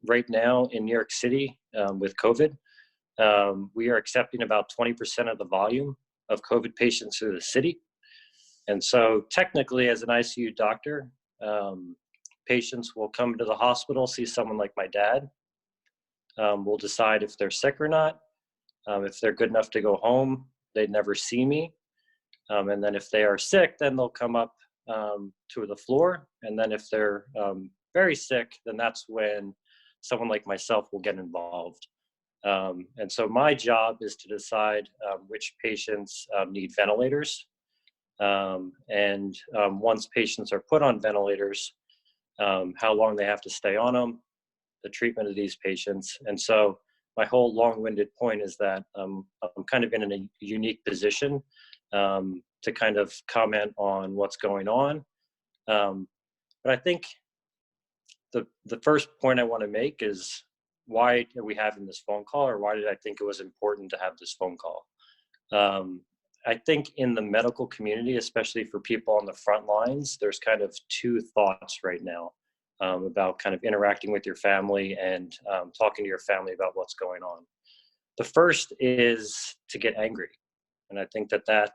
right now in New York City with COVID, we are accepting about 20% of the volume of COVID patients through the city. And so technically as an ICU doctor, patients will come to the hospital, see someone like my dad. We'll decide if they're sick or not. If they're good enough to go home, they'd never see me. And then if they are sick, then they'll come up to the floor. And then if they're very sick, then that's when someone like myself will get involved. And so my job is to decide which patients need ventilators. And once patients are put on ventilators, how long they have to stay on them, the treatment of these patients. And so my whole long-winded point is that I'm kind of in a unique position to kind of comment on what's going on. But I think the first point I want to make is, why are we having this phone call, or why did I think it was important to have this phone call? I think in the medical community, especially for people on the front lines, there's kind of two thoughts right now about kind of interacting with your family and talking to your family about what's going on. The first is to get angry. And I think that I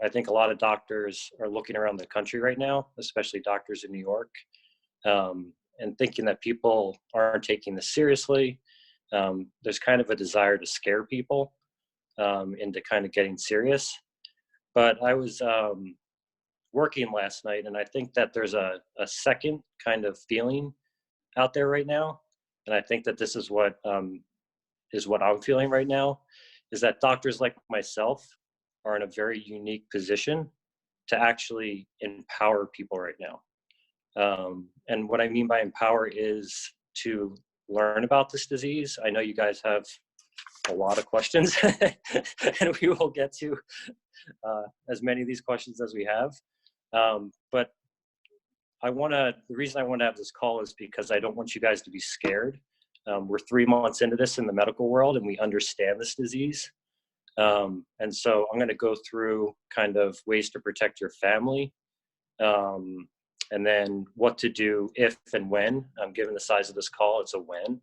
think a lot of doctors are looking around the country right now, especially doctors in New York, and thinking that people aren't taking this seriously. There's kind of a desire to scare people into kind of getting serious. But I was working last night, and I think that there's a second kind of feeling out there right now. And I think that this is what I'm feeling right now, is that doctors like myself are in a very unique position to actually empower people right now. And what I mean by empower is to learn about this disease. I know you guys have a lot of questions, and we will get to as many of these questions as we have. But the reason I want to have this call is because I don't want you guys to be scared. We're 3 months into this in the medical world, and we understand this disease. And so I'm going to go through kind of ways to protect your family, and then what to do if and when, given the size of this call, it's a when,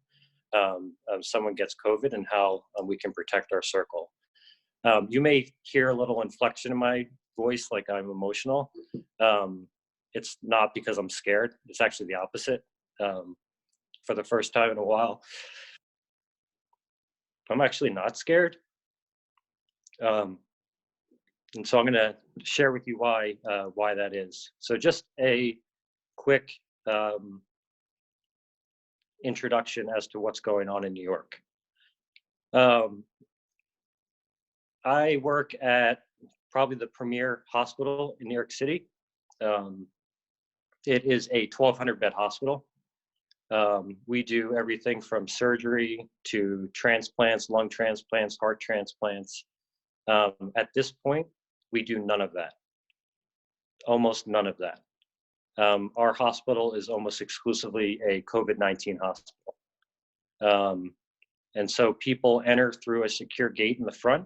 someone gets COVID, and how we can protect our circle. You may hear a little inflection in my voice, like I'm emotional. It's not because I'm scared. It's actually the opposite. For the first time in a while, I'm actually not scared. And so I'm going to share with you why that is. So just a quick introduction as to what's going on in New York. I work at probably the premier hospital in New York City. It is a 1,200 bed hospital. We do everything from surgery to transplants, lung transplants, heart transplants. At this point, we do none of that. Almost none of that. Our hospital is almost exclusively a COVID-19 hospital. And so people enter through a secure gate in the front,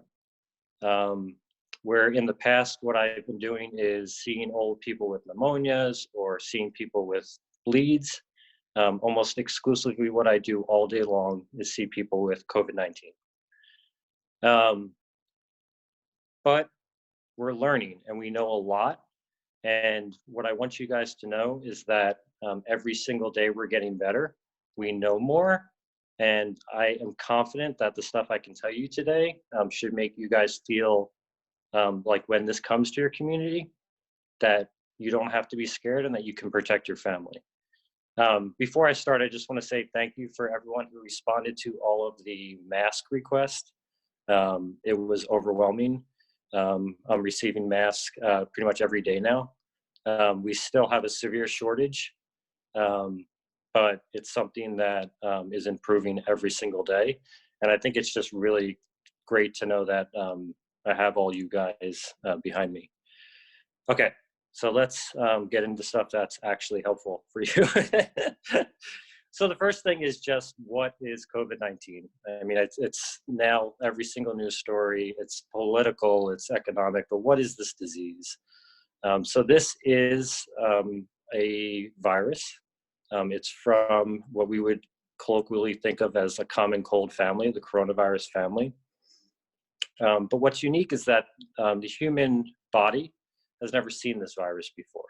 where in the past, what I've been doing is seeing old people with pneumonias or seeing people with bleeds. Almost exclusively what I do all day long is see people with COVID-19. But we're learning, and we know a lot. And what I want you guys to know is that every single day we're getting better. We know more. And I am confident that the stuff I can tell you today should make you guys feel like when this comes to your community, that you don't have to be scared and that you can protect your family. Before I start, I just want to say thank you for everyone who responded to all of the mask requests. It was overwhelming. I'm receiving masks pretty much every day now. We still have a severe shortage, but it's something that is improving every single day. And I think it's just really great to know that I have all you guys behind me. Okay, so let's get into stuff that's actually helpful for you. So the first thing is just, what is COVID-19? I mean, it's now every single news story. It's political, it's economic, but what is this disease? So this is a virus It's from what we would colloquially think of as a common cold family, the coronavirus family. But what's unique is that the human body has never seen this virus before.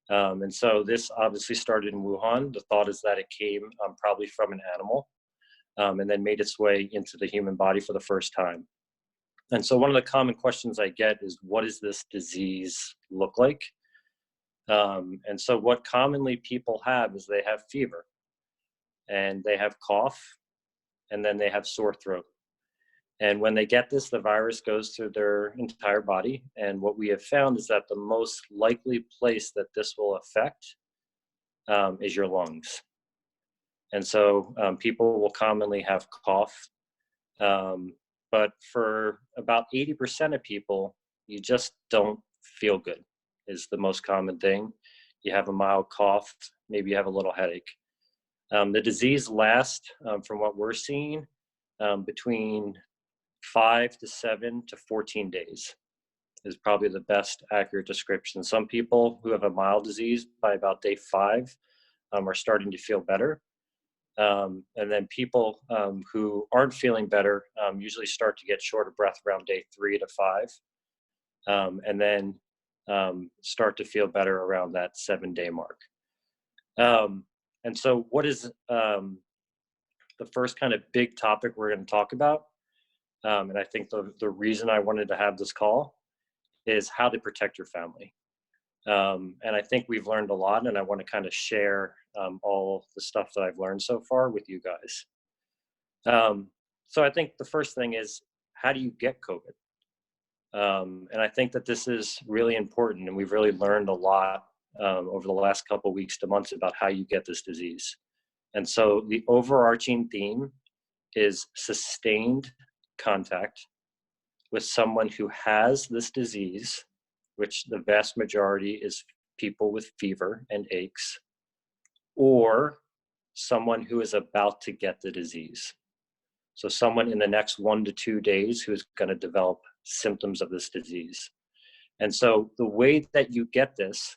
And so this obviously started in Wuhan. The thought is that it came probably from an animal and then made its way into the human body for the first time. And so one of the common questions I get is, what does this disease look like? And so what commonly people have is they have fever and they have cough and then they have sore throat. And when they get this, the virus goes through their entire body. And what we have found is that the most likely place that this will affect is your lungs. And so people will commonly have cough. But for about 80% of people, you just don't feel good is the most common thing. You have a mild cough, maybe you have a little headache. The disease lasts, from what we're seeing, between 5 to 7 to 14 days is probably the best accurate description. Some people who have a mild disease by about day 5 are starting to feel better. And then people who aren't feeling better usually start to get short of breath around day 3 to 5, and then start to feel better around that 7-day mark. And so what is the first kind of big topic we're going to talk about? And I think the reason I wanted to have this call is how to protect your family. And I think we've learned a lot, and I want to kind of share all the stuff that I've learned so far with you guys. So I think the first thing is, how do you get COVID? And I think that this is really important, and we've really learned a lot over the last couple of weeks to months about how you get this disease. And so the overarching theme is sustained contact with someone who has this disease, which the vast majority is people with fever and aches, or someone who is about to get the disease. So someone in the next 1 to 2 days who is going to develop symptoms of this disease. And so the way that you get this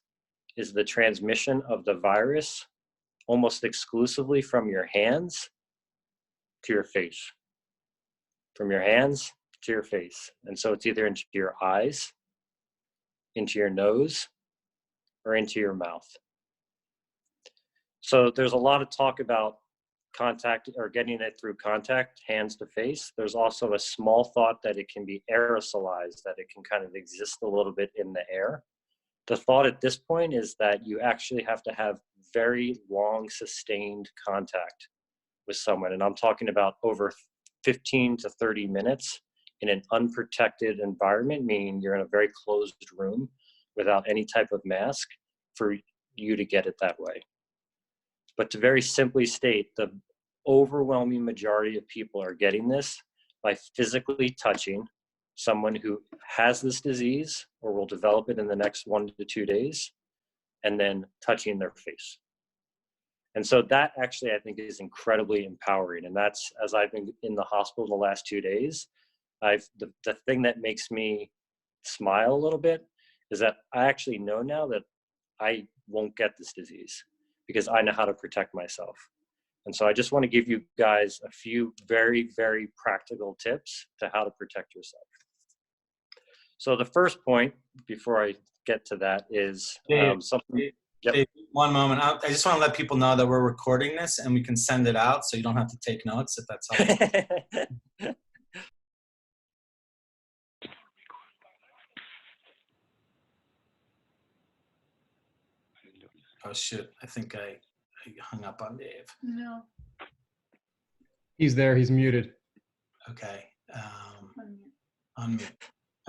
is the transmission of the virus almost exclusively from your hands to your face. From your hands to your face. And so it's either into your eyes, into your nose, or into your mouth. So there's a lot of talk about contact or getting it through contact, hands to face. There's also a small thought that it can be aerosolized, that it can kind of exist a little bit in the air. The thought at this point is that you actually have to have very long, sustained contact with someone. And I'm talking about over 15 to 30 minutes in an unprotected environment, meaning you're in a very closed room without any type of mask, for you to get it that way. But to very simply state, the overwhelming majority of people are getting this by physically touching someone who has this disease or will develop it in the next 1 to 2 days, and then touching their face. And so that actually, I think, is incredibly empowering. And that's, as I've been in the hospital the last 2 days, the thing that makes me smile a little bit is that I actually know now that I won't get this disease because I know how to protect myself. And so I just want to give you guys a few very, very practical tips to how to protect yourself. So the first point, before I get to that, is something. Yep. Dave, one moment. I just want to let people know that we're recording this and we can send it out, so you don't have to take notes, if that's helpful. Oh, shoot. I think I hung up on Dave. No. He's there. He's muted. Okay. Unmute.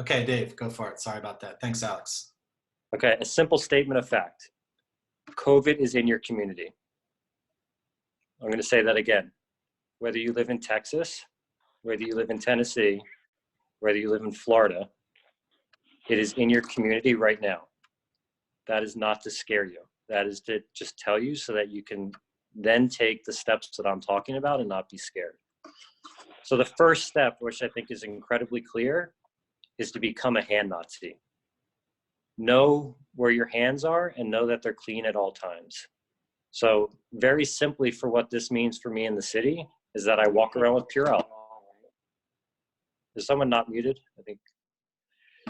Okay, Dave, go for it. Sorry about that. Thanks, Alex. Okay, a simple statement of fact. COVID is in your community. I'm going to say that again. Whether you live in Texas, whether you live in Tennessee, whether you live in Florida, it is in your community right now. That is not to scare you. That is to just tell you so that you can then take the steps that I'm talking about and not be scared. So the first step, which I think is incredibly clear, is to become a hand Nazi. Know where your hands are and know that they're clean at all times. So very simply, for what this means for me in the city is that I walk around with Purell. Is someone not muted? I think.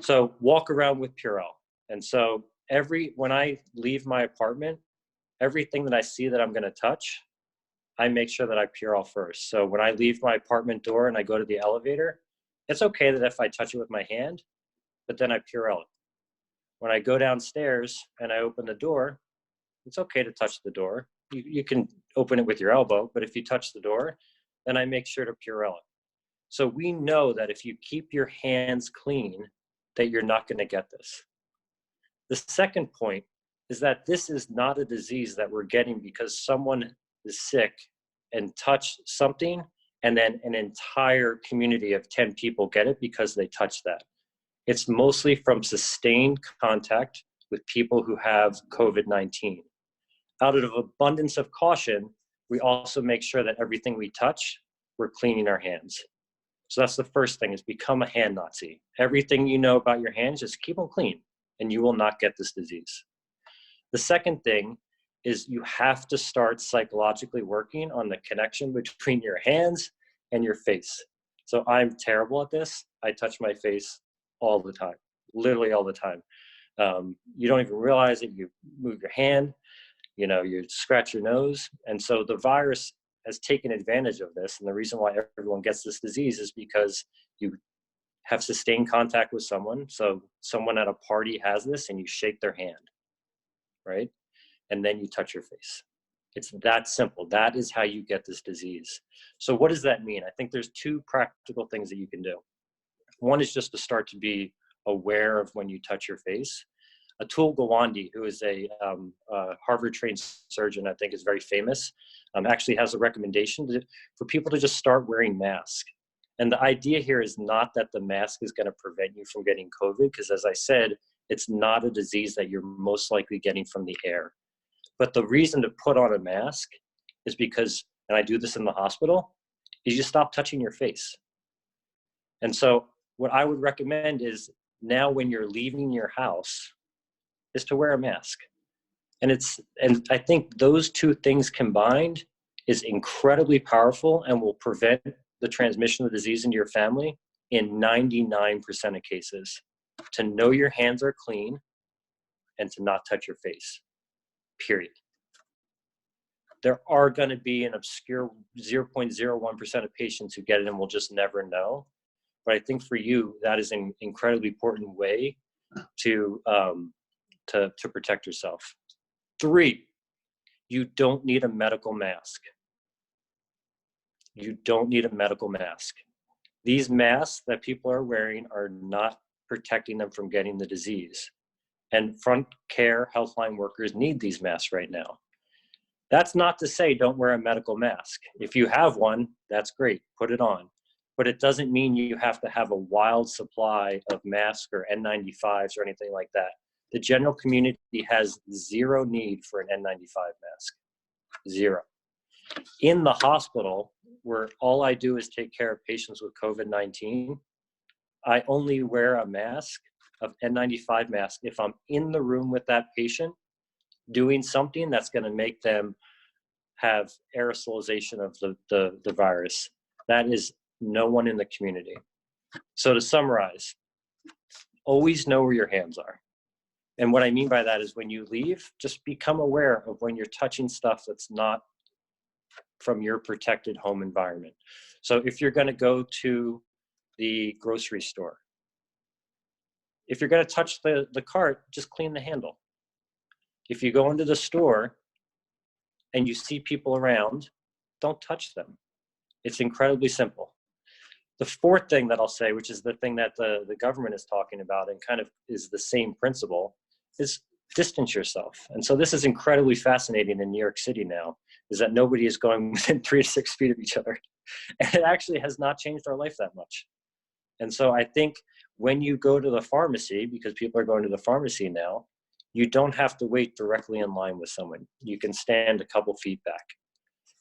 So walk around with Purell. And so when I leave my apartment, everything that I see that I'm going to touch, I make sure that I Purell first. So when I leave my apartment door and I go to the elevator, it's okay that if I touch it with my hand, but then I Purell it. When I go downstairs and I open the door, it's okay to touch the door. You can open it with your elbow, but if you touch the door, then I make sure to Purell it. So we know that if you keep your hands clean, that you're not going to get this. The second point is that this is not a disease that we're getting because someone is sick and touched something and then an entire community of 10 people get it because they touched that. It's mostly from sustained contact with people who have COVID-19. Out of abundance of caution, we also make sure that everything we touch, we're cleaning our hands. So that's the first thing, is become a hand Nazi. Everything you know about your hands, just keep them clean and you will not get this disease. The second thing is you have to start psychologically working on the connection between your hands and your face. So I'm terrible at this. I touch my face all the time, literally all the time. You don't even realize it. You move your hand, you scratch your nose. And so the virus has taken advantage of this. And the reason why everyone gets this disease is because you have sustained contact with someone. So someone at a party has this and you shake their hand, right? And then you touch your face. It's that simple. That is how you get this disease. So what does that mean? I think there's two practical things that you can do. One is just to start to be aware of when you touch your face. Atul Gawande, who is a Harvard-trained surgeon, I think is very famous, actually has a recommendation for people to just start wearing masks. And the idea here is not that the mask is going to prevent you from getting COVID, because as I said, it's not a disease that you're most likely getting from the air. But the reason to put on a mask is because, and I do this in the hospital, is you stop touching your face. And so what I would recommend is now when you're leaving your house is to wear a mask. And I think those two things combined is incredibly powerful and will prevent the transmission of the disease into your family in 99% of cases. To know your hands are clean and to not touch your face, period. There are going to be an obscure 0.01% of patients who get it and will just never know. But I think for you, that is an incredibly important way to protect yourself. 3, you don't need a medical mask. You don't need a medical mask. These masks that people are wearing are not protecting them from getting the disease. And front care healthline workers need these masks right now. That's not to say don't wear a medical mask. If you have one, that's great, put it on. But it doesn't mean you have to have a wild supply of masks or N95s or anything like that. The general community has zero need for an N95 mask, zero. In the hospital, where all I do is take care of patients with COVID-19, I only wear a mask, of N95 mask, if I'm in the room with that patient doing something that's going to make them have aerosolization of the virus. That is no one in the community. So to summarize, always know where your hands are. And what I mean by that is when you leave, just become aware of when you're touching stuff that's not from your protected home environment. So if you're going to go to the grocery store, if you're going to touch the cart, just clean the handle. If you go into the store and you see people around, don't touch them. It's incredibly simple. The fourth thing that I'll say, which is the thing that the government is talking about and kind of is the same principle, is distance yourself. And so this is incredibly fascinating in New York City now, is that nobody is going within 3 to 6 feet of each other. And it actually has not changed our life that much. And so I think when you go to the pharmacy, because people are going to the pharmacy now, you don't have to wait directly in line with someone. You can stand a couple feet back.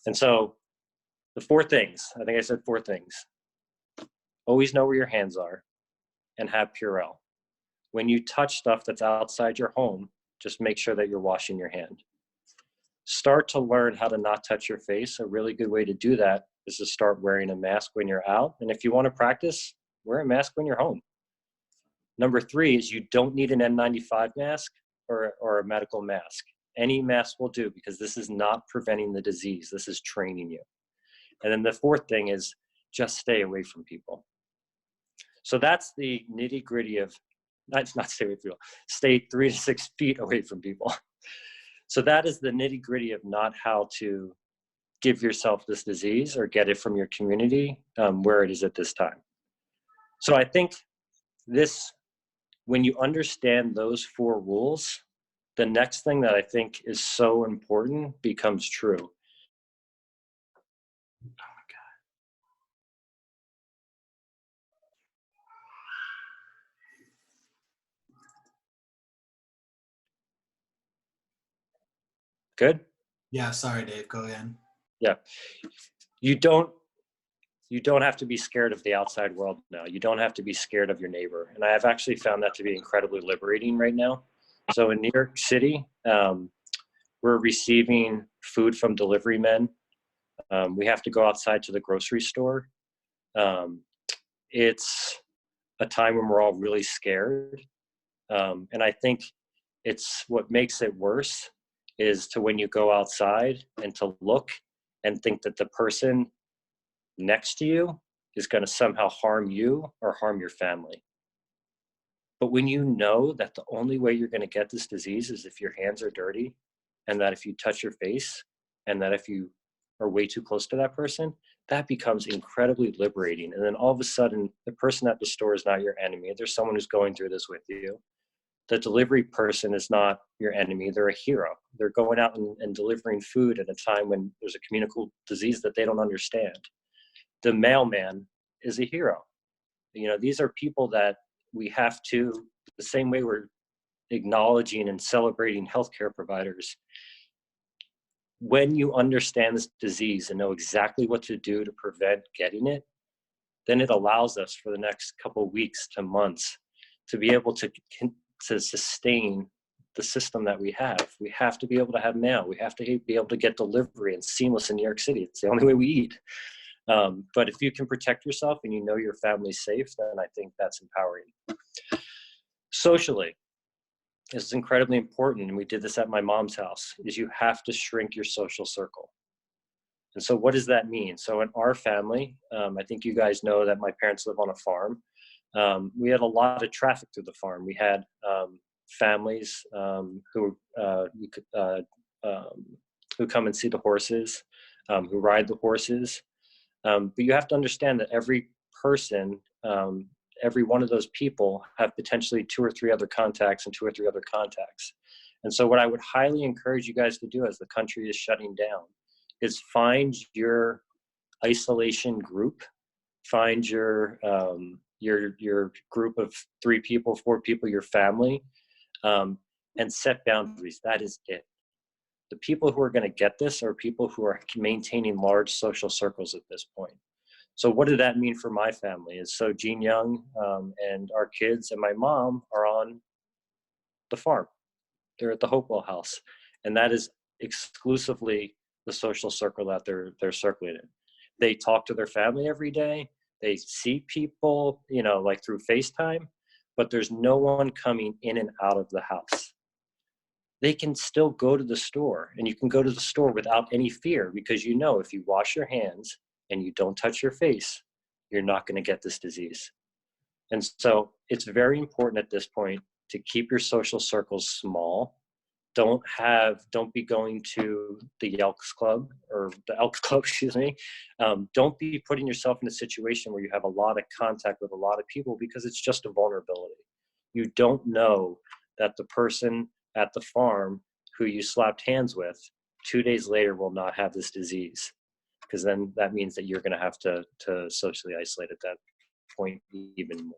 And so the 4 things, I think I said 4 things. Always know where your hands are and have Purell. When you touch stuff that's outside your home, just make sure that you're washing your hand. start to learn how to not touch your face. A really good way to do that is to start wearing a mask when you're out. And if you want to practice, wear a mask when you're home. Number 3 is you don't need an N95 mask or a medical mask. Any mask will do, because this is not preventing the disease. This is training you. And then the 4th thing is just stay away from people. So that's the nitty gritty of, not stay away from people, stay 3 to 6 feet away from people. So that is the nitty gritty of not how to give yourself this disease or get it from your community, where it is at this time. So I think when you understand those 4 rules, the next thing that I think is so important becomes true. Good? Yeah, sorry, Dave. Go again. Yeah. You don't have to be scared of the outside world now. You don't have to be scared of your neighbor. And I have actually found that to be incredibly liberating right now. So in New York City, we're receiving food from delivery men. We have to go outside to the grocery store. It's a time when we're all really scared. And I think it's what makes it worse is to when you go outside and to look and think that the person next to you is going to somehow harm you or harm your family. But when you know that the only way you're going to get this disease is if your hands are dirty, and that if you touch your face, and that if you are way too close to that person, that becomes incredibly liberating. And then all of a sudden, the person at the store is not your enemy. There's someone who's going through this with you. The delivery person is not your enemy. They're a hero. They're going out and delivering food at a time when there's a communicable disease that they don't understand. The mailman is a hero. You know, these are people that we have to, the same way we're acknowledging and celebrating healthcare providers. When you understand this disease and know exactly what to do to prevent getting it, then it allows us for the next couple of weeks to months to be able to sustain the system that we have. We have to be able to have mail. We have to be able to get delivery and seamless in New York City. It's the only way we eat. But if you can protect yourself and you know your family's safe, then I think that's empowering. Socially, it's incredibly important, and we did this at my mom's house, is you have to shrink your social circle. And so what does that mean? So in our family, I think you guys know that my parents live on a farm. We had a lot of traffic through the farm. We had families who come and see the horses, who ride the horses. But you have to understand that every person, every one of those people have potentially 2 or 3 other contacts and 2 or 3 other contacts. And so what I would highly encourage you guys to do as the country is shutting down is find your isolation group, find your group of 3 people, 4 people, your family, and set boundaries. That is it. The people who are going to get this are people who are maintaining large social circles at this point. So what did that mean for my family? Is so Gene Young and our kids and my mom are on the farm. They're at the Hopewell house. And that is exclusively the social circle that they're circling in. They talk to their family every day. They see people, you know, like through FaceTime, but there's no one coming in and out of the house. They can still go to the store, and you can go to the store without any fear, because you know if you wash your hands and you don't touch your face, you're not going to get this disease. And so it's very important at this point to keep your social circles small. Don't be going to the Elks Club or the Elks Club, excuse me. Don't be putting yourself in a situation where you have a lot of contact with a lot of people, because it's just a vulnerability. You don't know that the person at the farm who you slapped hands with 2 days later will not have this disease, because then that means that you're going to have to socially isolate at that point even more.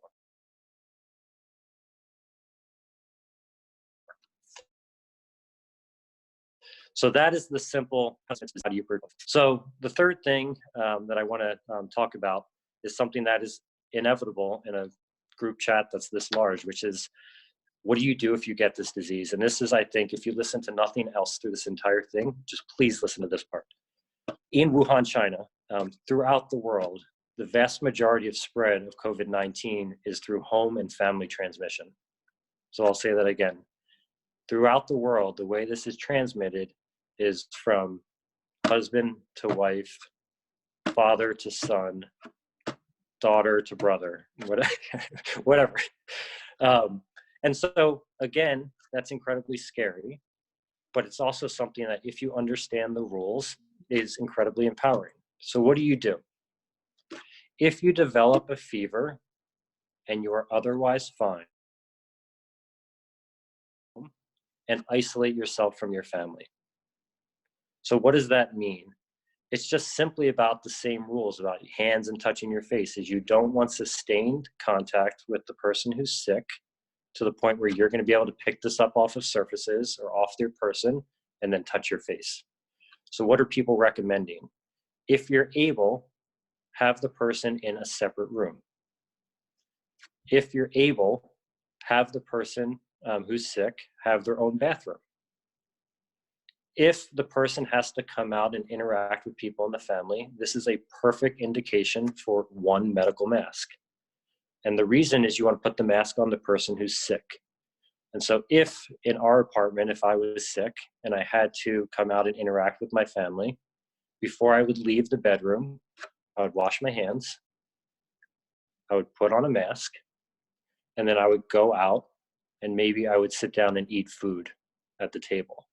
So that is the simple. So the third thing that I want to talk about is something that is inevitable in a group chat that's this large, which is what do you do if you get this disease? And this is, I think, if you listen to nothing else through this entire thing, just please listen to this part. In Wuhan, China, throughout the world, the vast majority of spread of COVID-19 is through home and family transmission. So I'll say that again. Throughout the world, the way this is transmitted is from husband to wife, father to son, daughter to brother, whatever. And so, again, that's incredibly scary, but it's also something that if you understand the rules is incredibly empowering. So what do? If you develop a fever and you are otherwise fine, and isolate yourself from your family. So what does that mean? It's just simply about the same rules about hands and touching your face. Is you don't want sustained contact with the person who's sick to the point where you're going to be able to pick this up off of surfaces or off their person and then touch your face. So what are people recommending? If you're able, have the person in a separate room. If you're able, have the person who's sick have their own bathroom. If the person has to come out and interact with people in the family, this is a perfect indication for one medical mask. And the reason is you want to put the mask on the person who's sick. And so if in our apartment, if I was sick and I had to come out and interact with my family, before I would leave the bedroom, I would wash my hands, I would put on a mask, and then I would go out and maybe I would sit down and eat food at the table.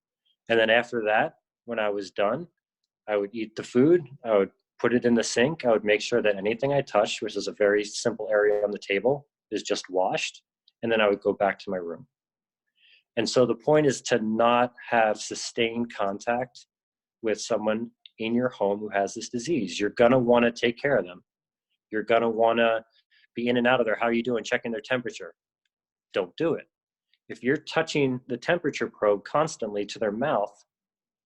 And then after that, when I was done, I would eat the food, I would put it in the sink, I would make sure that anything I touched, which is a very simple area on the table, is just washed, and then I would go back to my room. And so the point is to not have sustained contact with someone in your home who has this disease. You're gonna wanna take care of them. You're gonna wanna be in and out of there. How are you doing? Checking their temperature. Don't do it. If you're touching the temperature probe constantly to their mouth,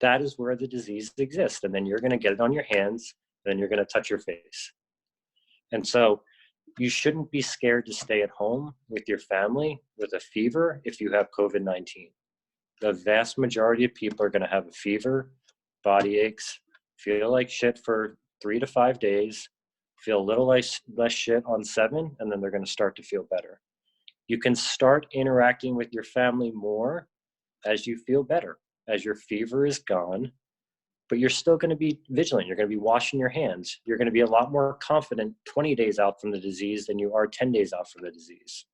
that is where the disease exists. And then you're going to get it on your hands, and then you're going to touch your face. And so you shouldn't be scared to stay at home with your family with a fever if you have COVID-19. The vast majority of people are going to have a fever, body aches, feel like shit for 3 to 5 days, feel a little less shit on 7, and then they're going to start to feel better. You can start interacting with your family more as you feel better, as your fever is gone, but you're still going to be vigilant. You're going to be washing your hands. You're going to be a lot more confident 20 days out from the disease than you are 10 days out from the disease.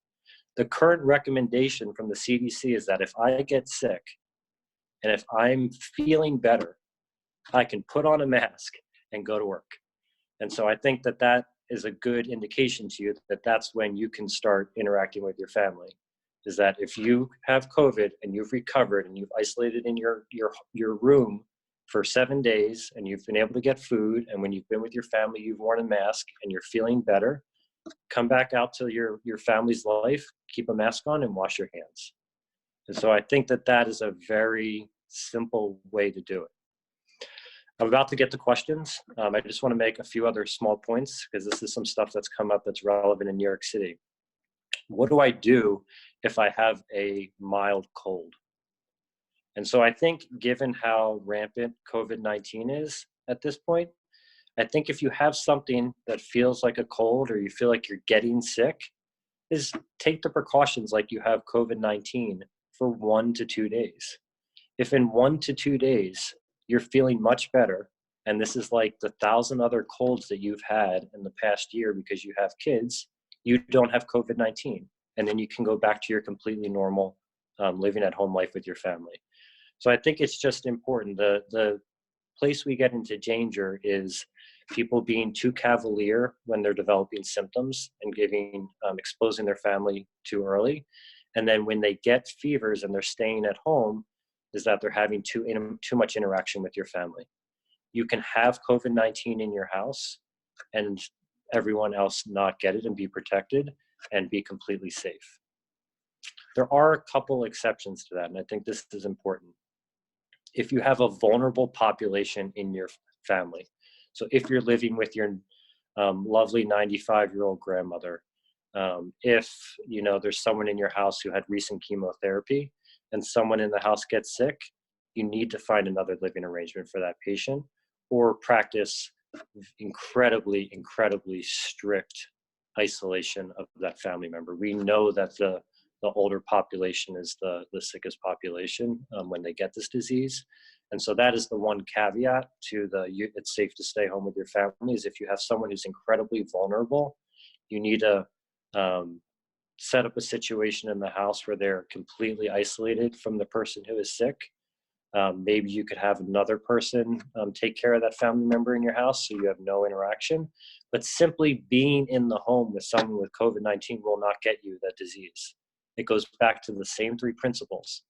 The current recommendation from the CDC is that if I get sick and if I'm feeling better, I can put on a mask and go to work. And so I think that that is a good indication to you that that's when you can start interacting with your family, is that if you have COVID and you've recovered and you've isolated in your room for 7 days and you've been able to get food, and when you've been with your family, you've worn a mask and you're feeling better, come back out to your family's life, keep a mask on and wash your hands. And so I think that that is a very simple way to do it. I'm about to get to questions. I just want to make a few other small points because this is some stuff that's come up that's relevant in New York City. What do I do if I have a mild cold? And so I think given how rampant COVID-19 is at this point, I think if you have something that feels like a cold or you feel like you're getting sick, is take the precautions like you have COVID-19 for 1 to 2 days. If in 1 to 2 days, you're feeling much better, and this is like the 1,000 other colds that you've had in the past year because you have kids, you don't have COVID-19. And then you can go back to your completely normal living at home life with your family. So I think it's just important. The place we get into danger is people being too cavalier when they're developing symptoms and exposing their family too early. And then when they get fevers and they're staying at home, is that they're having too much interaction with your family. You can have COVID-19 in your house and everyone else not get it and be protected and be completely safe. There are a couple exceptions to that, and I think this is important. If you have a vulnerable population in your family, so if you're living with your lovely 95-year-old grandmother, If, there's someone in your house who had recent chemotherapy and someone in the house gets sick, you need to find another living arrangement for that patient or practice incredibly, incredibly strict isolation of that family member. We know that the older population is the sickest population when they get this disease. And so that is the one caveat to it's safe to stay home with your family is if you have someone who's incredibly vulnerable, you need to set up a situation in the house where they're completely isolated from the person who is sick. Maybe you could have another person take care of that family member in your house so you have no interaction. But simply being in the home with someone with COVID-19 will not get you that disease. It goes back to the same three principles.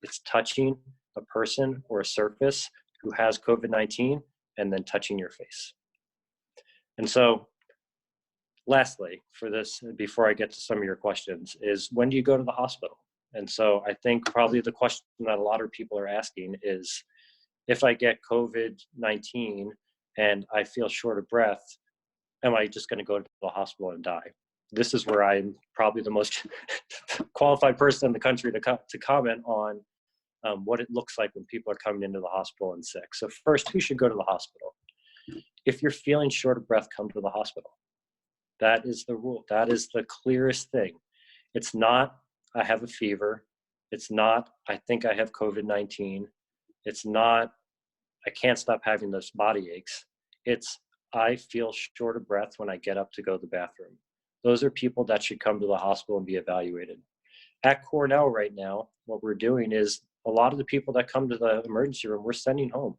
It's touching a person or a surface who has COVID-19 and then touching your face. And so lastly, for this, before I get to some of your questions, is when do you go to the hospital? And so I think probably the question that a lot of people are asking is, if I get COVID-19 and I feel short of breath, am I just going to go to the hospital and die? This is where I'm probably the most qualified person in the country to comment on what it looks like when people are coming into the hospital and sick. So first, who should go to the hospital? If you're feeling short of breath, come to the hospital. That is the rule. That is the clearest thing. It's not, I have a fever. It's not, I think I have COVID-19. It's not, I can't stop having those body aches. It's, I feel short of breath when I get up to go to the bathroom. Those are people that should come to the hospital and be evaluated. At Cornell right now, what we're doing is a lot of the people that come to the emergency room, we're sending home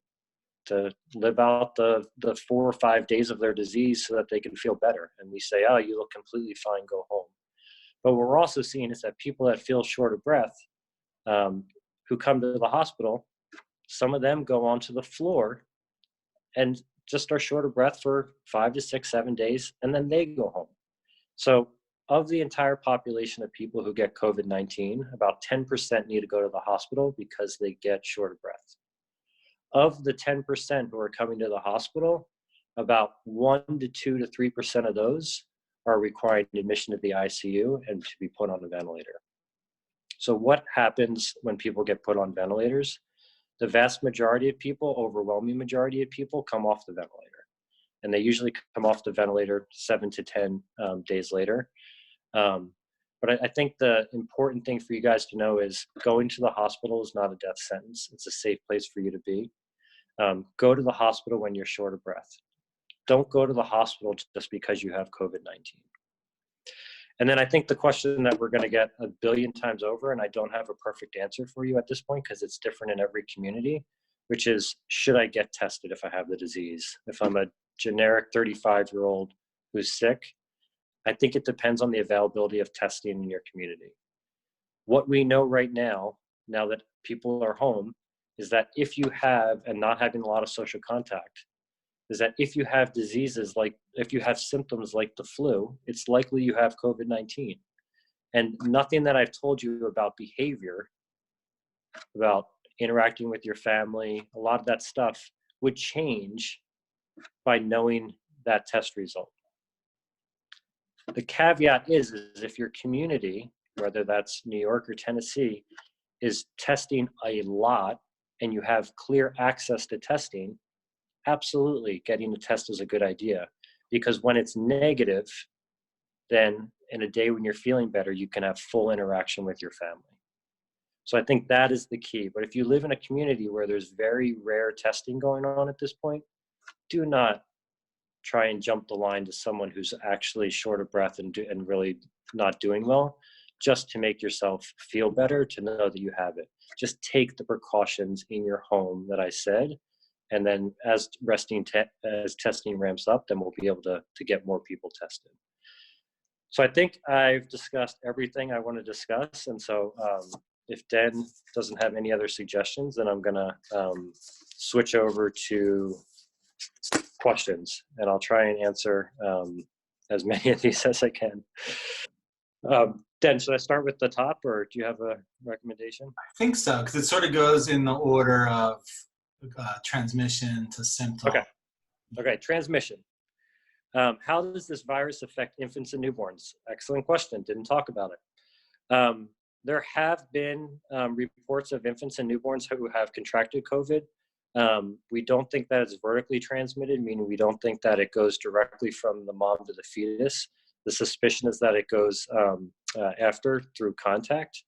to live out the 4 or 5 days of their disease so that they can feel better. And we say, oh, you look completely fine, go home. But what we're also seeing is that people that feel short of breath, who come to the hospital, some of them go onto the floor and just are short of breath for 5 to 6, 7 days, and then they go home. So of the entire population of people who get COVID-19, about 10% need to go to the hospital because they get short of breath. Of the 10% who are coming to the hospital, about 1 to 2 to 3% of those are requiring admission to the ICU and to be put on a ventilator. So what happens when people get put on ventilators? The vast majority of people, overwhelming majority of people, come off the ventilator. And they usually come off the ventilator 7 to 10 days later. But I think the important thing for you guys to know is going to the hospital is not a death sentence. It's a safe place for you to be. Go to the hospital when you're short of breath. Don't go to the hospital just because you have COVID-19. And then I think the question that we're going to get a billion times over, and I don't have a perfect answer for you at this point because it's different in every community, which is, should I get tested if I have the disease? If I'm a generic 35-year-old who's sick, I think it depends on the availability of testing in your community. What we know right now that people are home, is that if you have, and not having a lot of social contact, is that if you have diseases like, if you have symptoms like the flu, it's likely you have COVID-19. And nothing that I've told you about behavior, about interacting with your family, a lot of that stuff would change by knowing that test result. The caveat is if your community, whether that's New York or Tennessee, is testing a lot and you have clear access to testing, absolutely getting a test is a good idea. Because when it's negative, then in a day when you're feeling better, you can have full interaction with your family. So I think that is the key. But if you live in a community where there's very rare testing going on at this point, do not try and jump the line to someone who's actually short of breath and really not doing well, just to make yourself feel better, to know that you have it. Just take the precautions in your home that I said, and then as testing ramps up, then we'll be able to get more people tested. So I think I've discussed everything I want to discuss, and so if Den doesn't have any other suggestions, then I'm gonna switch over to questions, and I'll try and answer as many of these as I can. Den, should I start with the top, or do you have a recommendation? I think so, because it sort of goes in the order of transmission to symptom. Okay, transmission. How does this virus affect infants and newborns? Excellent question. Didn't talk about it. There have been reports of infants and newborns who have contracted COVID. We don't think that it's vertically transmitted, meaning we don't think that it goes directly from the mom to the fetus. The suspicion is that it goes after through contact.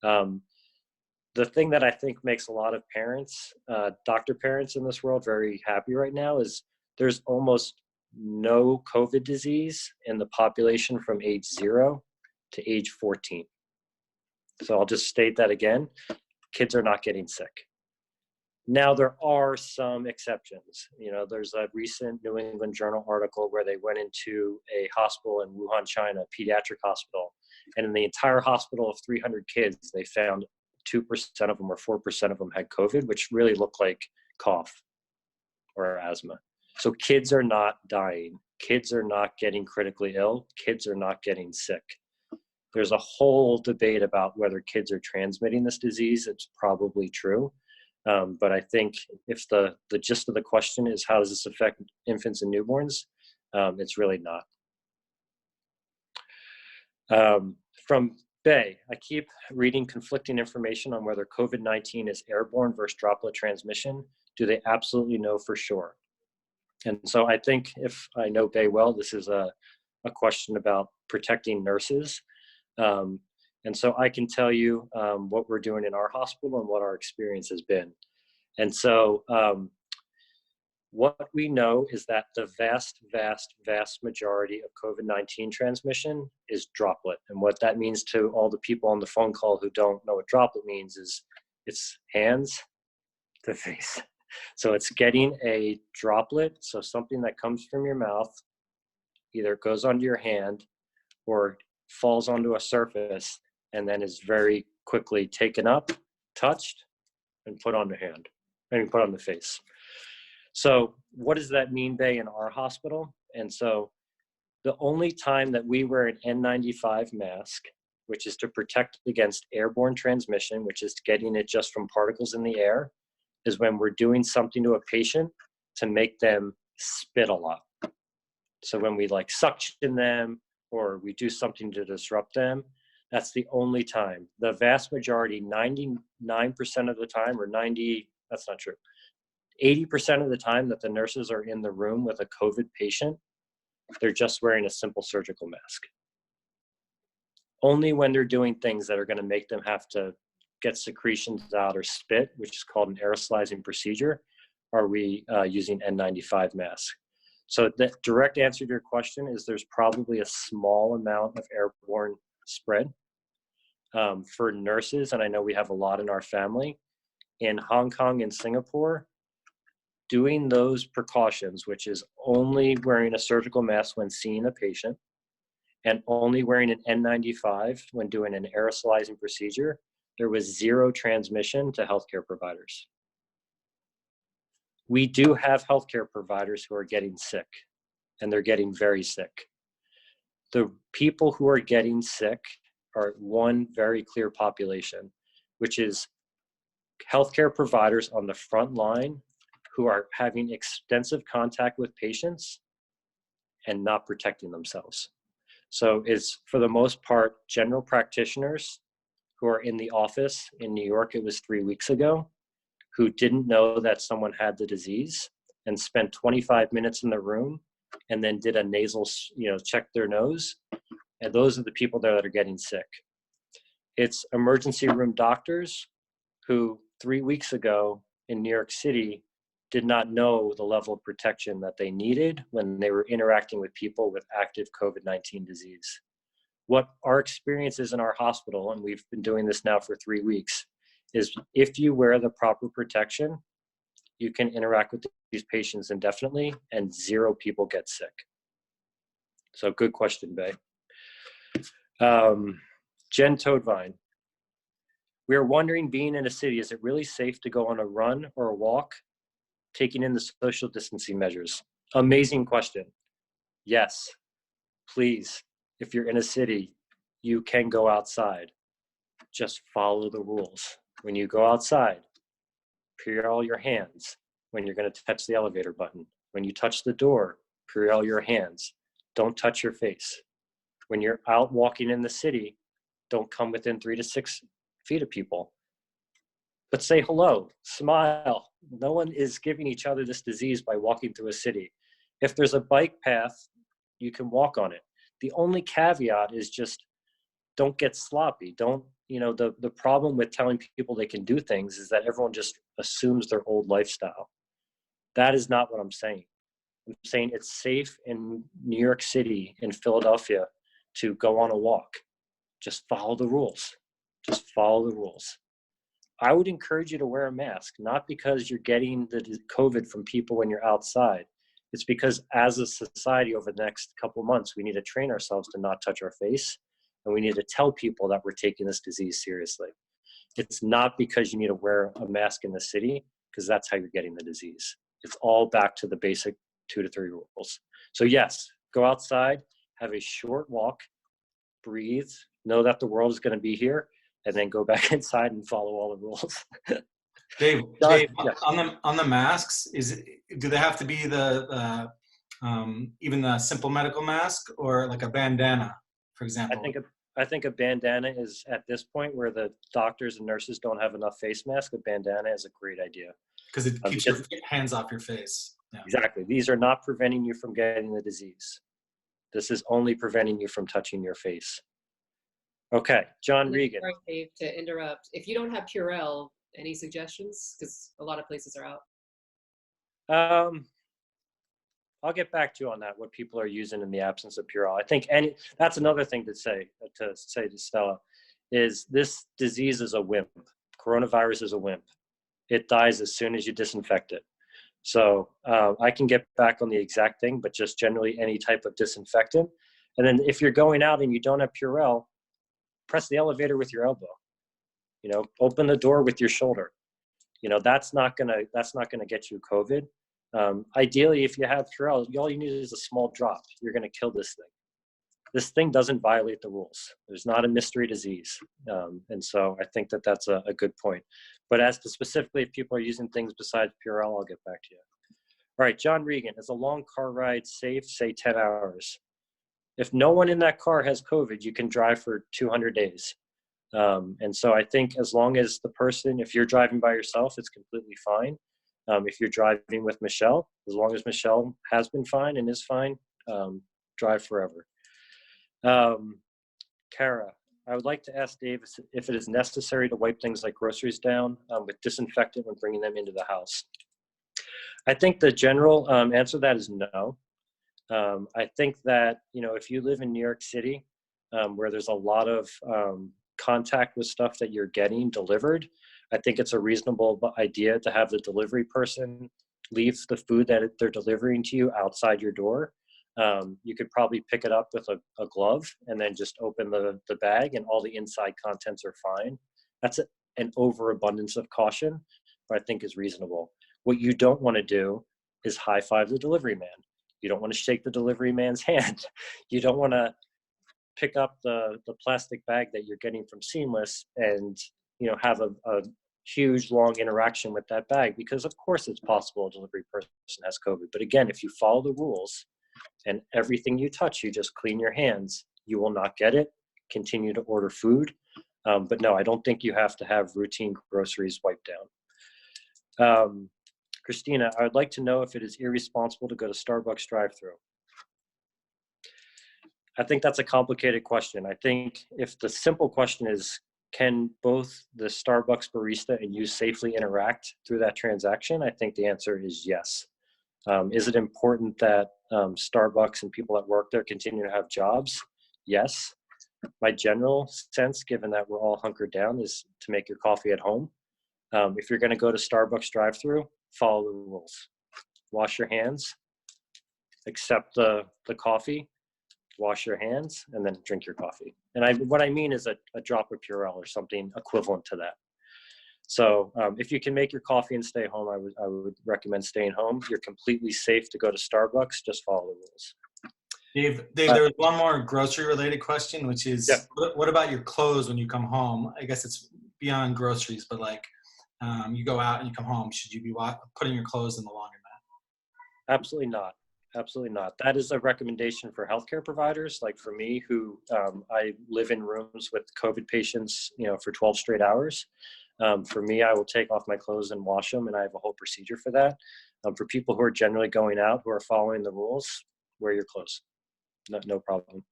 The thing that I think makes a lot of parents, doctor parents in this world, very happy right now is there's almost no COVID disease in the population from age 0 to age 14. So I'll just state that again. Kids are not getting sick. Now, there are some exceptions. You know, there's a recent New England Journal article where they went into a hospital in Wuhan, China, a pediatric hospital, and in the entire hospital of 300 kids, they found 2% of them or 4% of them had COVID, which really looked like cough or asthma. So kids are not dying. Kids are not getting critically ill. Kids are not getting sick. There's a whole debate about whether kids are transmitting this disease. It's probably true. But I think if the gist of the question is how does this affect infants and newborns, it's really not. From Bay, I keep reading conflicting information on whether COVID-19 is airborne versus droplet transmission. Do they absolutely know for sure? And so I think if I know Bay well, this is a question about protecting nurses. And so I can tell you what we're doing in our hospital and what our experience has been. And so what we know is that the vast, vast, vast majority of COVID-19 transmission is droplet. And what that means to all the people on the phone call who don't know what droplet means is it's hands to face. So it's getting a droplet, so something that comes from your mouth, either goes onto your hand or falls onto a surface and then is very quickly taken up, touched, and put on the hand, and put on the face. So what does that mean, Bay, in our hospital? And so the only time that we wear an N95 mask, which is to protect against airborne transmission, which is getting it just from particles in the air, is when we're doing something to a patient to make them spit a lot. So when we like suction them or we do something to disrupt them, that's the only time. The vast majority, 99% of the time, or 90, that's not true, 80% of the time that the nurses are in the room with a COVID patient, they're just wearing a simple surgical mask. Only when they're doing things that are going to make them have to get secretions out or spit, which is called an aerosolizing procedure, are we using N95 masks. So the direct answer to your question is there's probably a small amount of airborne spread for nurses, and I know we have a lot in our family. In Hong Kong and Singapore, doing those precautions, which is only wearing a surgical mask when seeing a patient and only wearing an N95 when doing an aerosolizing procedure, there was zero transmission to healthcare providers. We do have healthcare providers who are getting sick, and they're getting very sick. The people who are getting sick are one very clear population, which is healthcare providers on the front line who are having extensive contact with patients and not protecting themselves. So it's, for the most part, general practitioners who are in the office. In New York, it was 3 weeks ago, who didn't know that someone had the disease and spent 25 minutes in the room and then did a nasal, check their nose. And those are the people there that are getting sick. It's emergency room doctors who 3 weeks ago in New York City did not know the level of protection that they needed when they were interacting with people with active COVID-19 disease. What our experience is in our hospital, and we've been doing this now for 3 weeks, is if you wear the proper protection, you can interact with these patients indefinitely and zero people get sick. So good question, Bay. Jen Toadvine. We are wondering, being in a city, is it really safe to go on a run or a walk, taking in the social distancing measures? Amazing question. Yes, please. If you're in a city, you can go outside. Just follow the rules. When you go outside, clear all your hands. When you're going to touch the elevator button, when you touch the door, Purell your hands. Don't touch your face. When you're out walking in the city, don't come within 3 to 6 feet of people. But say hello, smile. No one is giving each other this disease by walking through a city. If there's a bike path, you can walk on it. The only caveat is just don't get sloppy. Don't, the problem with telling people they can do things is that everyone just assumes their old lifestyle. That is not what I'm saying. I'm saying it's safe in New York City, in Philadelphia, to go on a walk. Just follow the rules. Just follow the rules. I would encourage you to wear a mask, not because you're getting the COVID from people when you're outside. It's because as a society over the next couple of months, we need to train ourselves to not touch our face, and we need to tell people that we're taking this disease seriously. It's not because you need to wear a mask in the city, because that's how you're getting the disease. It's all back to the basic 2 to 3 rules. So yes, go outside, have a short walk, breathe, know that the world is going to be here, and then go back inside and follow all the rules. Dave, Yes. on the masks, do they have to be the even a simple medical mask or like a bandana, for example? I think a bandana is, at this point where the doctors and nurses don't have enough face masks, a bandana is a great idea. Because it keeps your hands off your face. Yeah. Exactly. These are not preventing you from getting the disease. This is only preventing you from touching your face. Okay, John Regan. Sorry, Dave, to interrupt. If you don't have Purell, any suggestions? Because a lot of places are out. I'll get back to you on that, what people are using in the absence of Purell. I think that's another thing to say to Stella, is this disease is a WIMP. Coronavirus is a WIMP. It dies as soon as you disinfect it. So I can get back on the exact thing, but just generally any type of disinfectant. And then if you're going out and you don't have Purell, press the elevator with your elbow. Open the door with your shoulder. That's not gonna get you COVID. Ideally, if you have Purell, all you need is a small drop. You're gonna kill this thing. This thing doesn't violate the rules. There's not a mystery disease. And so I think that that's a good point. But as to specifically if people are using things besides Purell, I'll get back to you. All right, John Regan, is a long car ride safe, say 10 hours? If no one in that car has COVID, you can drive for 200 days. And so I think as long as the person, if you're driving by yourself, it's completely fine. If you're driving with Michelle, as long as Michelle has been fine and is fine, drive forever. Kara, I would like to ask Dave if it is necessary to wipe things like groceries down with disinfectant when bringing them into the house. I think the general answer to that is no. I think that, if you live in New York City, where there's a lot of contact with stuff that you're getting delivered, I think it's a reasonable idea to have the delivery person leave the food that they're delivering to you outside your door. You could probably pick it up with a glove and then just open the bag and all the inside contents are fine. That's an overabundance of caution, but I think is reasonable. What you don't want to do is high five the delivery man. You don't want to shake the delivery man's hand. You don't want to pick up the plastic bag that you're getting from Seamless and have a huge long interaction with that bag, because of course it's possible a delivery person has COVID. But again, if you follow the rules and everything you touch, you just clean your hands, you will not get it. Continue to order food. But no, I don't think you have to have routine groceries wiped down. Christina, I would like to know if it is irresponsible to go to Starbucks drive-thru. I think that's a complicated question. I think if the simple question is, can both the Starbucks barista and you safely interact through that transaction? I think the answer is yes. Is it important that Starbucks and people that work there continue to have jobs? Yes. My general sense, given that we're all hunkered down, is to make your coffee at home. If you're going to go to Starbucks drive-thru, follow the rules. Wash your hands, accept the coffee, wash your hands, and then drink your coffee. And what I mean is a drop of Purell or something equivalent to that. So if you can make your coffee and stay home, I would recommend staying home. You're completely safe to go to Starbucks. Just follow the rules. Dave, there was one more grocery-related question, which is, what about your clothes when you come home? I guess it's beyond groceries, but like you go out and you come home, should you be putting your clothes in the laundromat? Absolutely not. absolutely not. That is a recommendation for healthcare providers, like for me, who I live in rooms with COVID patients, for 12 straight hours. For me, I will take off my clothes and wash them, and I have a whole procedure for that. For people who are generally going out, who are following the rules, wear your clothes. No problem.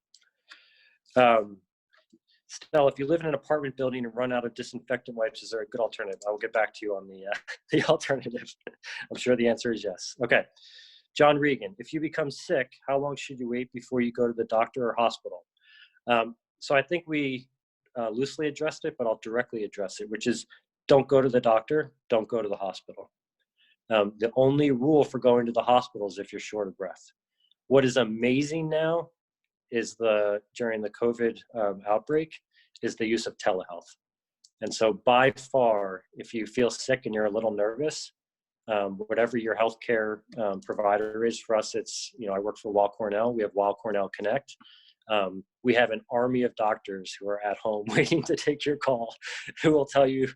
Stella, if you live in an apartment building and run out of disinfectant wipes, is there a good alternative? I will get back to you on the alternative. I'm sure the answer is yes. Okay. John Regan, if you become sick, how long should you wait before you go to the doctor or hospital? So I think we loosely addressed it, but I'll directly address it, which is don't go to the doctor, don't go to the hospital. The only rule for going to the hospital is if you're short of breath. What is amazing now is during the COVID outbreak is the use of telehealth. And so by far, if you feel sick and you're a little nervous, whatever your healthcare provider is, for us, it's, I work for Weill Cornell. We have Weill Cornell Connect. We have an army of doctors who are at home waiting to take your call, who will tell you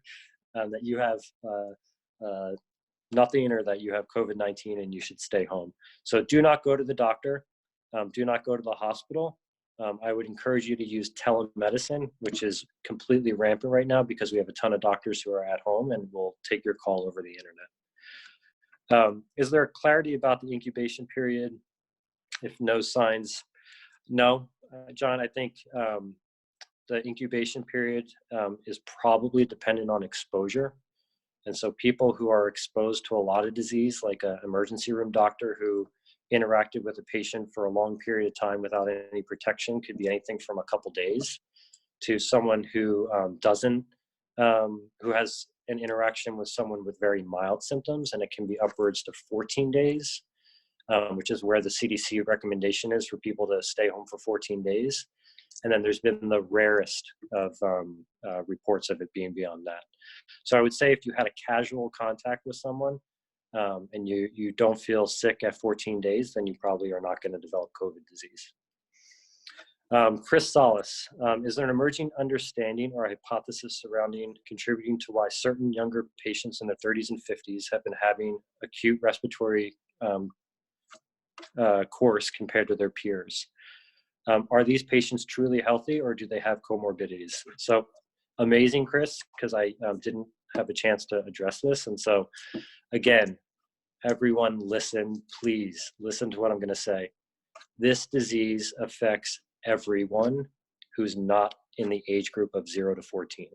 that you have nothing, or that you have COVID-19 and you should stay home. So do not go to the doctor. Do not go to the hospital. I would encourage you to use telemedicine, which is completely rampant right now because we have a ton of doctors who are at home and will take your call over the internet. Is there clarity about the incubation period if no signs? No, John, I think the incubation period is probably dependent on exposure. And so people who are exposed to a lot of disease, like an emergency room doctor who interacted with a patient for a long period of time without any protection, could be anything from a couple days, to someone who who has an interaction with someone with very mild symptoms, and it can be upwards to 14 days, which is where the CDC recommendation is for people to stay home for 14 days. And then there's been the rarest of reports of it being beyond that. So I would say if you had a casual contact with someone and you don't feel sick at 14 days, then you probably are not going to develop COVID disease. Chris Solis, is there an emerging understanding or a hypothesis surrounding contributing to why certain younger patients in their 30s and 50s have been having acute respiratory course compared to their peers? Are these patients truly healthy, or do they have comorbidities? So amazing, Chris, because I didn't have a chance to address this. And so again, everyone listen, please listen to what I'm going to say. This disease affects everyone who's not in the age group of 0 to 14.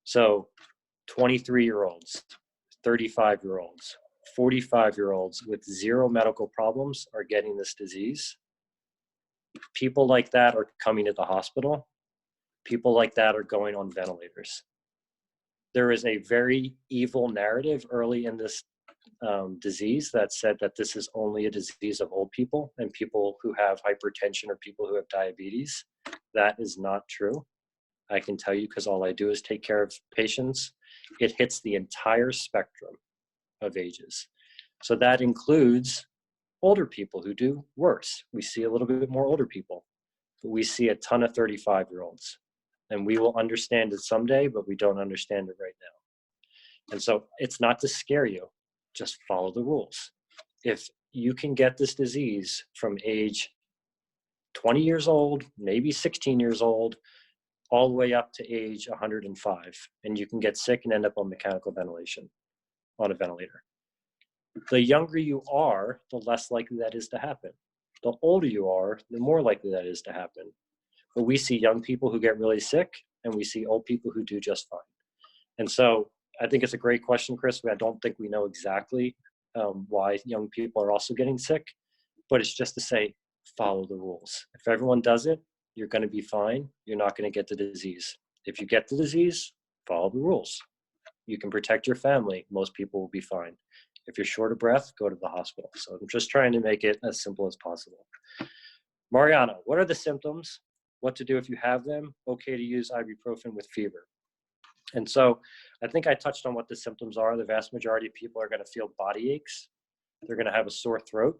So 23-year-olds, 35-year-olds, 45-year-olds with zero medical problems are getting this disease. People like that are coming to the hospital. People like that are going on ventilators. There is a very evil narrative early in this disease that said that this is only a disease of old people and people who have hypertension or people who have diabetes. That is not true. I can tell you, because all I do is take care of patients. It hits the entire spectrum of ages. So that includes older people who do worse. We see a little bit more older people, but we see a ton of 35-year-olds. And we will understand it someday, but we don't understand it right now. And so it's not to scare you, just follow the rules. If you can get this disease from age 20 years old, maybe 16 years old, all the way up to age 105, and you can get sick and end up on mechanical ventilation, on a ventilator. The younger you are, the less likely that is to happen. The older you are, the more likely that is to happen. But we see young people who get really sick, and we see old people who do just fine. And so I think it's a great question, Chris. I don't think we know exactly why young people are also getting sick, but it's just to say, follow the rules. If everyone does it, you're going to be fine. You're not going to get the disease. If you get the disease, follow the rules. You can protect your family. Most people will be fine. If you're short of breath, go to the hospital. So I'm just trying to make it as simple as possible. Mariana, what are the symptoms? What to do if you have them? Okay to use ibuprofen with fever. And so I think I touched on what the symptoms are. The vast majority of people are going to feel body aches. They're going to have a sore throat,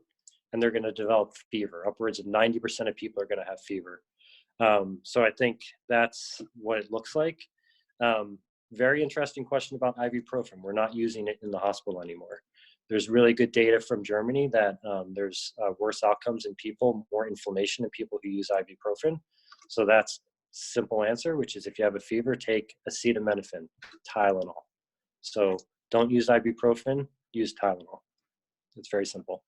and they're going to develop fever. Upwards of 90% of people are going to have fever. So I think that's what it looks like. Very interesting question about ibuprofen. We're not using it in the hospital anymore. There's really good data from Germany that there's worse outcomes in people, more inflammation in people who use ibuprofen. So that's simple answer, which is if you have a fever, take acetaminophen, Tylenol. So don't use ibuprofen, use Tylenol. It's very simple.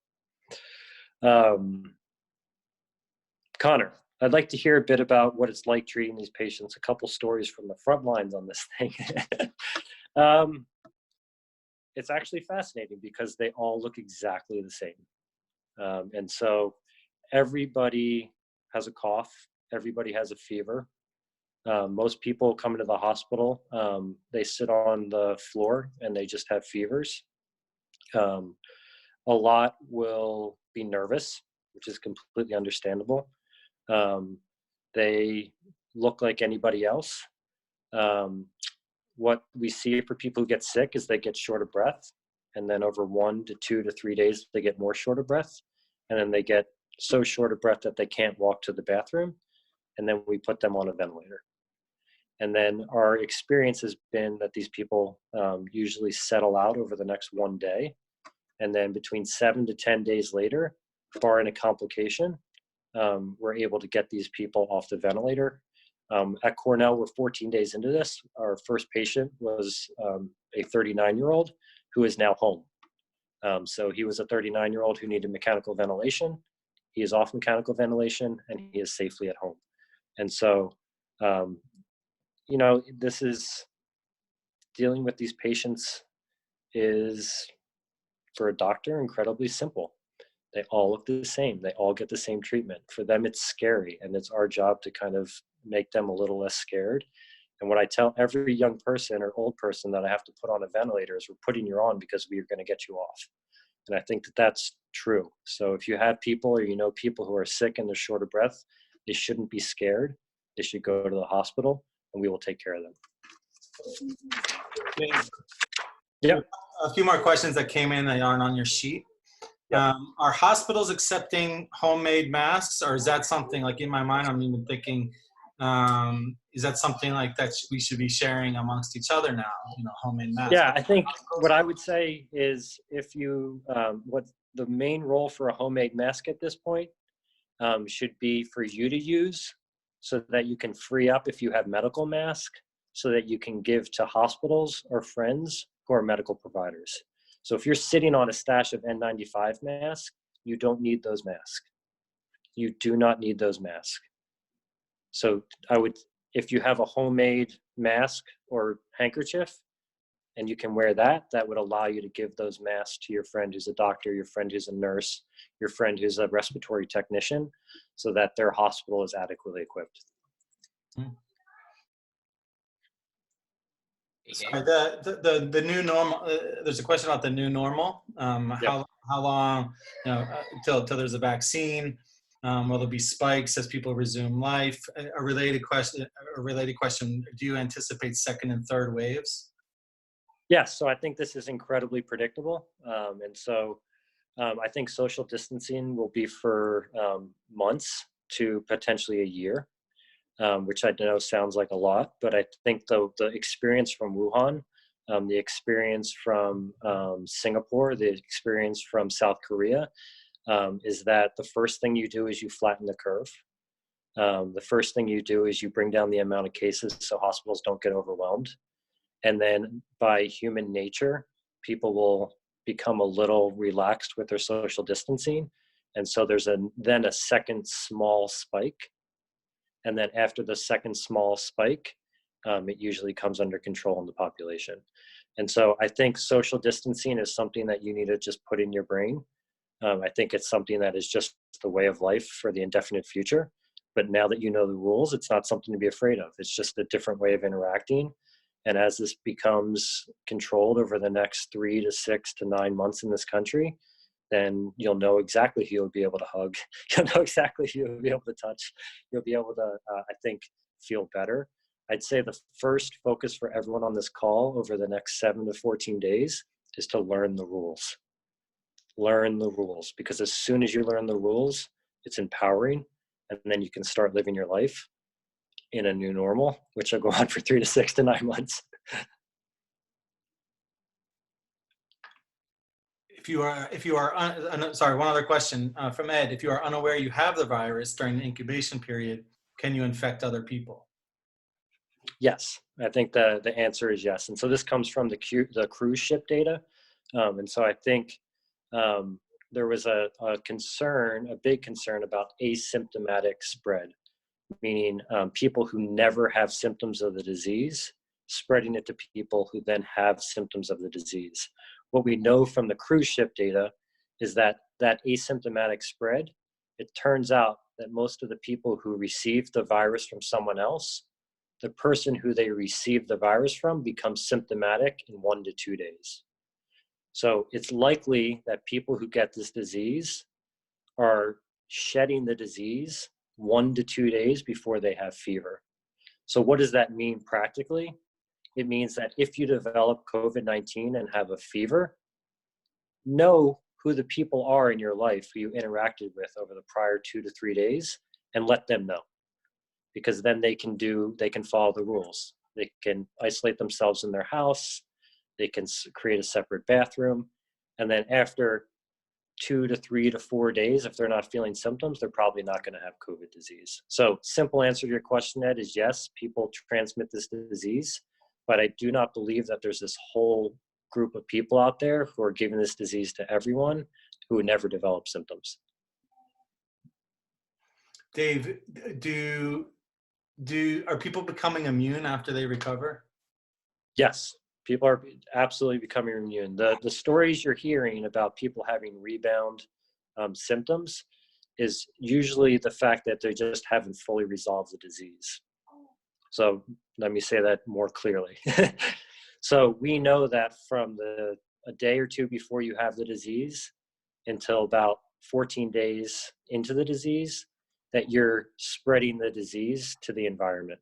Connor, I'd like to hear a bit about what it's like treating these patients, a couple stories from the front lines on this thing. It's actually fascinating because they all look exactly the same. And so everybody has a cough, everybody has a fever. Most people come into the hospital, they sit on the floor and they just have fevers. A lot will be nervous, which is completely understandable. They look like anybody else. What we see for people who get sick is they get short of breath, and then over 1 to 2 to 3 days, they get more short of breath, and then they get so short of breath that they can't walk to the bathroom, and then we put them on a ventilator. And then our experience has been that these people usually settle out over the next 1 day, and then between 7 to 10 days later, barring a complication, we're able to get these people off the ventilator. At Cornell, we're 14 days into this. Our first patient was a 39-year-old who is now home. So he was a 39-year-old who needed mechanical ventilation. He is off mechanical ventilation, and he is safely at home. And so, you know, this is dealing with these patients is, for a doctor, incredibly simple. They all look the same. They all get the same treatment. For them, it's scary, and it's our job to kind of make them a little less scared. And what I tell every young person or old person that I have to put on a ventilator is, we're putting you on because we are going to get you off. And I think that that's true. So if you have people, or you know people who are sick and they're short of breath, they shouldn't be scared. They should go to the hospital, and we will take care of them. Yeah. A few more questions that came in that aren't on your sheet. Yep. Are hospitals accepting homemade masks, or is that something, like, in my mind, I'm even thinking, is that something like that we should be sharing amongst each other now, you know, homemade masks? Yeah, I think what I would say is, if you, what the main role for a homemade mask at this point should be for you to use, so that you can free up if you have medical mask, so that you can give to hospitals or friends who are medical providers. So if you're sitting on a stash of N95 masks, you don't need those masks. You do not need those masks. So I would, if you have a homemade mask or handkerchief and you can wear that, that would allow you to give those masks to your friend who's a doctor, your friend who's a nurse, your friend who's a respiratory technician, so that their hospital is adequately equipped. Sorry, the new normal. There's a question about the new normal. How long, you know, till there's a vaccine? Will there be spikes as people resume life? A related question. Do you anticipate second and third waves? Yes. So I think this is incredibly predictable, and so I think social distancing will be for months to potentially a year. Which I know sounds like a lot, but I think the experience from Wuhan, the experience from Singapore, the experience from South Korea, is that the first thing you do is you flatten the curve. The first thing you do is you bring down the amount of cases so hospitals don't get overwhelmed. And then by human nature, people will become a little relaxed with their social distancing. And so there's then a second small spike. And then after the second small spike, it usually comes under control in the population. And so I think social distancing is something that you need to just put in your brain. I think it's something that is just the way of life for the indefinite future. But now that you know the rules, it's not something to be afraid of. It's just a different way of interacting. And as this becomes controlled over the next 3 to 6 to 9 months in this country, then you'll know exactly who you'll be able to hug. You'll know exactly who you'll be able to touch. You'll be able to, I think, feel better. I'd say the first focus for everyone on this call over the next 7 to 14 days is to learn the rules. Learn the rules, because as soon as you learn the rules, it's empowering, and then you can start living your life in a new normal, which will go on for 3 to 6 to 9 months. Sorry, one other question from Ed. If you are unaware you have the virus during the incubation period, can you infect other people? Yes, I think the answer is yes. And so this comes from the cruise ship data. And so I think there was a big concern about asymptomatic spread, meaning people who never have symptoms of the disease, spreading it to people who then have symptoms of the disease. What we know from the cruise ship data is that asymptomatic spread, it turns out that most of the people who received the virus from someone else, the person who they received the virus from becomes symptomatic in 1 to 2 days. So it's likely that people who get this disease are shedding the disease 1 to 2 days before they have fever. So what does that mean practically? It means that if you develop COVID-19 and have a fever, know who the people are in your life who you interacted with over the prior 2 to 3 days and let them know. Because then they can follow the rules. They can isolate themselves in their house. They can create a separate bathroom. And then after 2 to 3 to 4 days, if they're not feeling symptoms, they're probably not going to have COVID disease. So simple answer to your question, Ed, is yes, people transmit this disease, but I do not believe that there's this whole group of people out there who are giving this disease to everyone who would never develop symptoms. Dave, are people becoming immune after they recover? Yes, people are absolutely becoming immune. The stories you're hearing about people having rebound symptoms is usually the fact that they just haven't fully resolved the disease. So let me say that more clearly. So we know that from a day or two before you have the disease until about 14 days into the disease, that you're spreading the disease to the environment.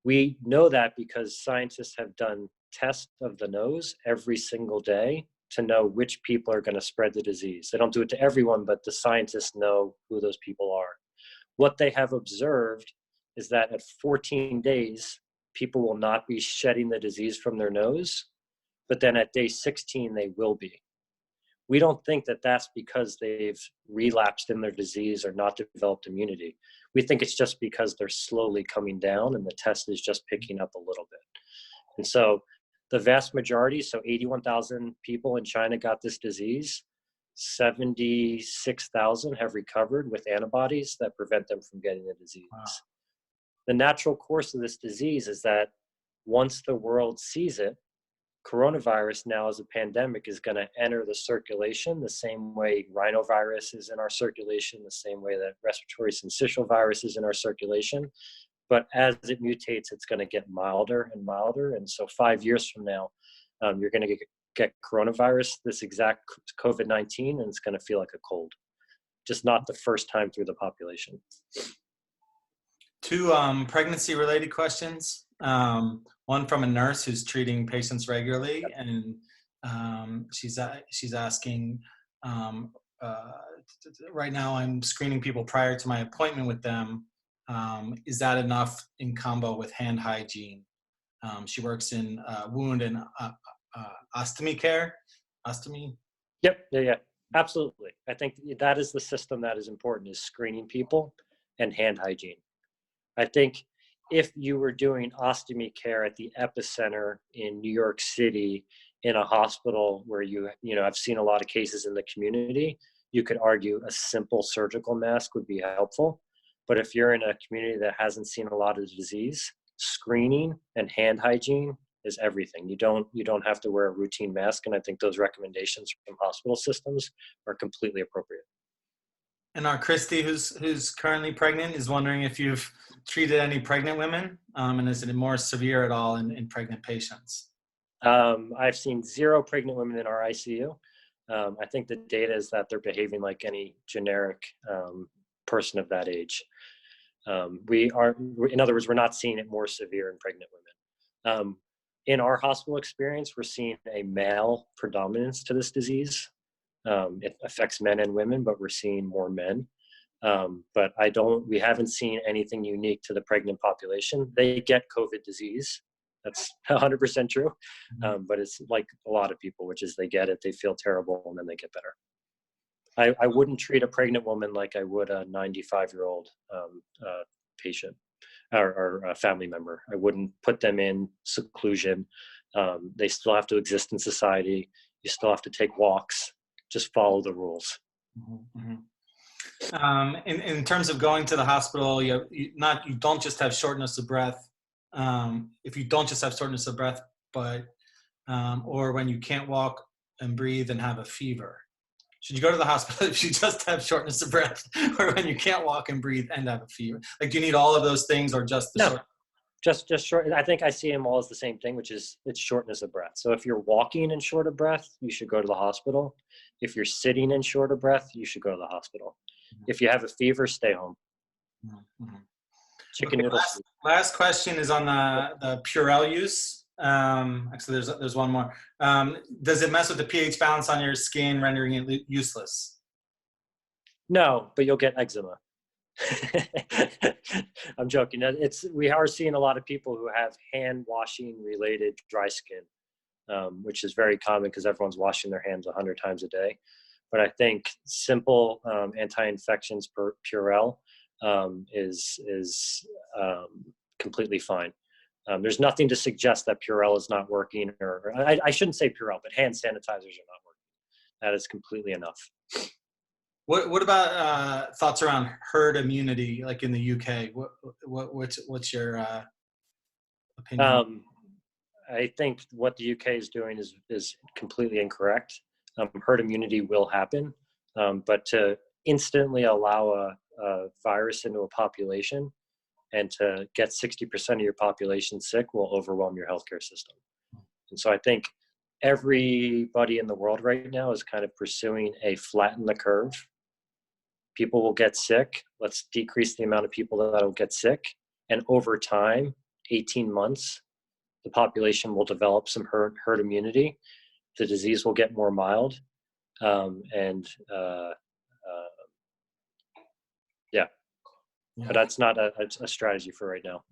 We know that because scientists have done tests of the nose every single day to know which people are going to spread the disease. They don't do it to everyone, but the scientists know who those people are. What they have observed is that at 14 days, people will not be shedding the disease from their nose, but then at day 16, they will be. We don't think that that's because they've relapsed in their disease or not developed immunity. We think it's just because they're slowly coming down and the test is just picking up a little bit. And so the vast majority, so 81,000 people in China got this disease, 76,000 have recovered with antibodies that prevent them from getting the disease. Wow. The natural course of this disease is that once the world sees it, coronavirus now as a pandemic is going to enter the circulation the same way rhinovirus is in our circulation, the same way that respiratory syncytial virus is in our circulation. But as it mutates, it's going to get milder and milder. And so 5 years from now, you're going to get coronavirus, this exact COVID-19, and it's going to feel like a cold. Just not the first time through the population. 2 pregnancy-related questions. One from a nurse who's treating patients regularly, and she's asking, right now I'm screening people prior to my appointment with them. Is that enough in combo with hand hygiene? She works in wound and ostomy care. Ostomy? Yep, yeah, absolutely. I think that is the system that is important, is screening people and hand hygiene. I think if you were doing ostomy care at the epicenter in New York City in a hospital where I've seen a lot of cases in the community, you could argue a simple surgical mask would be helpful. But if you're in a community that hasn't seen a lot of the disease, screening and hand hygiene is everything. You don't have to wear a routine mask, and I think those recommendations from hospital systems are completely appropriate. And our Christy, who's currently pregnant, is wondering if you've treated any pregnant women, and is it more severe at all in pregnant patients? I've seen 0 pregnant women in our ICU. I think the data is that they're behaving like any generic person of that age. In other words, we're not seeing it more severe in pregnant women. In our hospital experience, we're seeing a male predominance to this disease. It affects men and women, but we're seeing more men. But we haven't seen anything unique to the pregnant population. They get COVID disease. that's 100% true. But it's like a lot of people, which is they get it, they feel terrible, and then they get better. I wouldn't treat a pregnant woman like I would a 95-year-old patient or a family member. I wouldn't put them in seclusion. They still have to exist in society. You still have to take walks. Just follow the rules. In terms of going to the hospital, you don't just have shortness of breath. If you don't just have shortness of breath, but or when you can't walk and breathe and have a fever, should you go to the hospital if you just have shortness of breath, or when you can't walk and breathe and have a fever? Like, do you need all of those things, or just the short? Just short. I think I see them all as the same thing, which is it's shortness of breath. So if you're walking and short of breath, you should go to the hospital. If you're sitting and short of breath, you should go to the hospital. If you have a fever, stay home. Chicken noodles. Last question is on the Purell use. Actually, there's one more. Does it mess with the pH balance on your skin, rendering it useless? No, but you'll get eczema. I'm joking. We are seeing a lot of people who have hand washing related dry skin, which is very common because everyone's washing their hands 100 times a day. But I think simple anti-infections per Purell is completely fine. There's nothing to suggest that Purell is not working, or I shouldn't say Purell, but hand sanitizers are not working. That is completely enough. What about thoughts around herd immunity, like in the UK? What's your opinion? I think what the UK is doing is completely incorrect. Herd immunity will happen, but to instantly allow a virus into a population and to get 60% of your population sick will overwhelm your healthcare system. And so I think everybody in the world right now is kind of pursuing a flatten the curve. People will get sick. Let's decrease the amount of people that will get sick. And over time, 18 months, the population will develop some herd immunity. The disease will get more mild. Yeah. But that's not a strategy for right now.